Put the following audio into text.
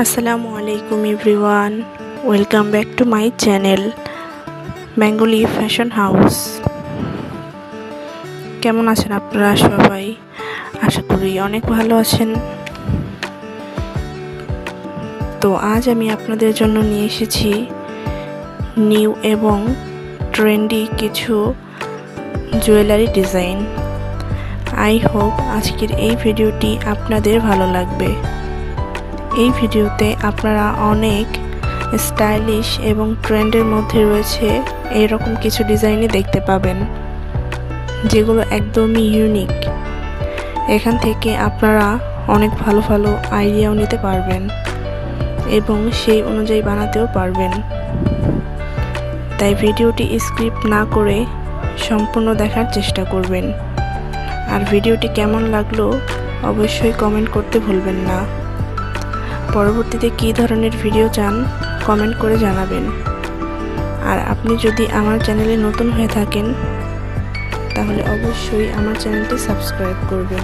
আসসালামু আলাইকুম everyone, welcome back to my channel Bengali fashion house. কেমন আছেন আপনারা সবাই? আশা করি অনেক ভালো আছেন। তো আজ আমি আপনাদের জন্য নিয়ে এসেছি নিউ এবং ট্রেন্ডি কিছু জুয়েলারি ডিজাইন। আই হোপ আজকের এই ভিডিওটি আপনাদের ভালো লাগবে। এই ভিডিওতে আপনারা অনেক স্টাইলিশ এবং ট্রেন্ডের মধ্যে রয়েছে এরকম কিছু ডিজাইনই দেখতে পাবেন, যেগুলো একদমই ইউনিক। এখান থেকে আপনারা অনেক ভালো ভালো আইডিয়াও নিতে পারবেন এবং সেই অনুযায়ী বানাতেও পারবেন। তাই ভিডিওটি স্কিপ না করে সম্পূর্ণ দেখার চেষ্টা করবেন। আর ভিডিওটি কেমন লাগলো অবশ্যই কমেন্ট করতে ভুলবেন না। পরবর্তীতে কী ধরনের ভিডিও চান কমেন্ট করে জানাবেন। আর আপনি যদি আমার চ্যানেলে নতুন হয়ে থাকেন তাহলে অবশ্যই আমার চ্যানেলটি সাবস্ক্রাইব করবেন।